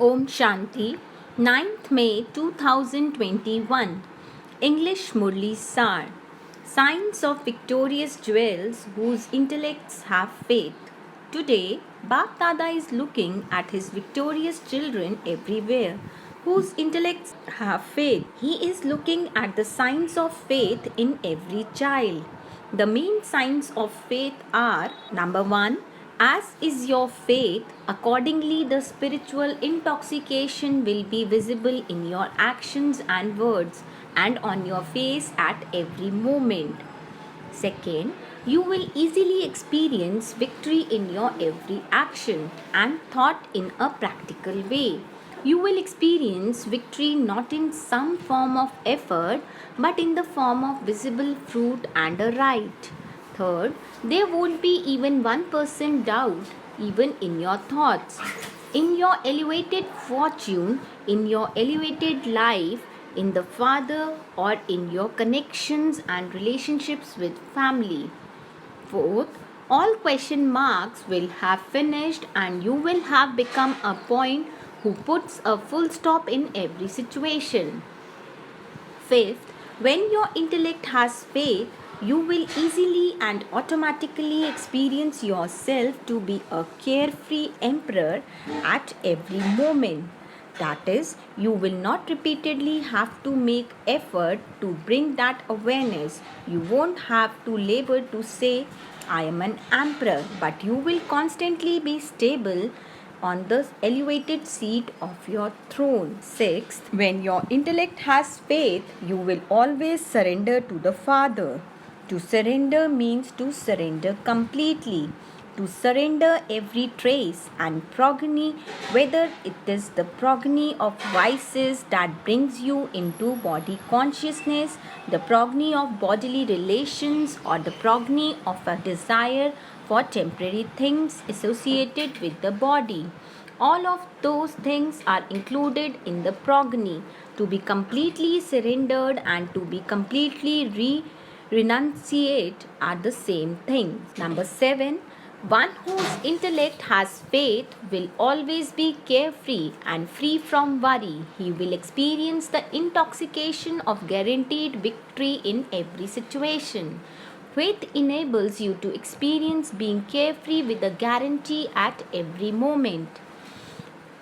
Om Shanti, 9th May 2021. English Murli Sar. Signs of victorious jewels whose intellects have faith. Today, Bap Dada is looking at his victorious children everywhere whose intellects have faith. He is looking at the signs of faith in every child. The main signs of faith are: number 1, as is your faith, accordingly the spiritual intoxication will be visible in your actions and words and on your face at every moment. Second, you will easily experience victory in your every action and thought in a practical way. You will experience victory not in some form of effort but in the form of visible fruit and a right. Third, there won't be even 1% doubt even in your thoughts. In your elevated fortune, in your elevated life, in the Father, or in your connections and relationships with family. Fourth, all question marks will have finished and you will have become a point who puts a full stop in every situation. Fifth, when your intellect has faith, you will easily and automatically experience yourself to be a carefree emperor at every moment. That is, you will not repeatedly have to make effort to bring that awareness. You won't have to labor to say, I am an emperor, but you will constantly be stable on the elevated seat of your throne. Sixth, when your intellect has faith, you will always surrender to the Father. To surrender means to surrender completely. To surrender every trace and progeny, whether it is the progeny of vices that brings you into body consciousness, the progeny of bodily relations, or the progeny of a desire for temporary things associated with the body. All of those things are included in the progeny. To be completely surrendered and to be completely renunciate are the same thing. Number 7, one whose intellect has faith will always be carefree and free from worry. He will experience the intoxication of guaranteed victory in every situation. Faith enables you to experience being carefree with a guarantee at every moment.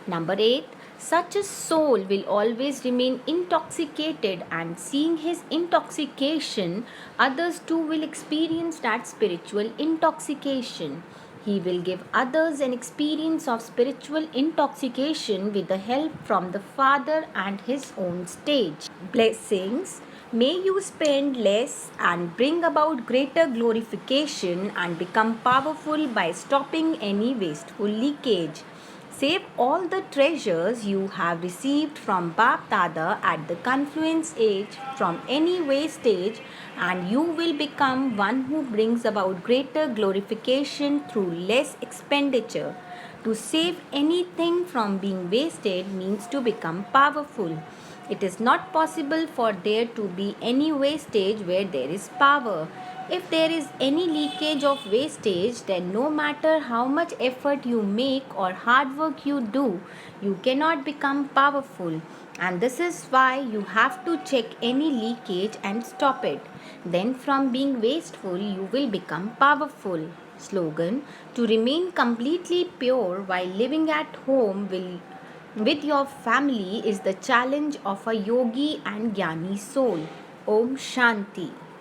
Number 8, such a soul will always remain intoxicated, and seeing his intoxication, others too will experience that spiritual intoxication. He will give others an experience of spiritual intoxication with the help from the Father and his own stage. Blessings. May you spend less and bring about greater glorification and become powerful by stopping any wasteful leakage. Save all the treasures you have received from Bap Dada at the confluence age from any wastage, and you will become one who brings about greater glorification through less expenditure. To save anything from being wasted means to become powerful. It is not possible for there to be any wastage where there is power. If there is any leakage of wastage, then no matter how much effort you make or hard work you do, you cannot become powerful. And this is why you have to check any leakage and stop it. Then from being wasteful, you will become powerful. Slogan: to remain completely pure while living at home with your family is the challenge of a yogi and jnani soul. Om Shanti.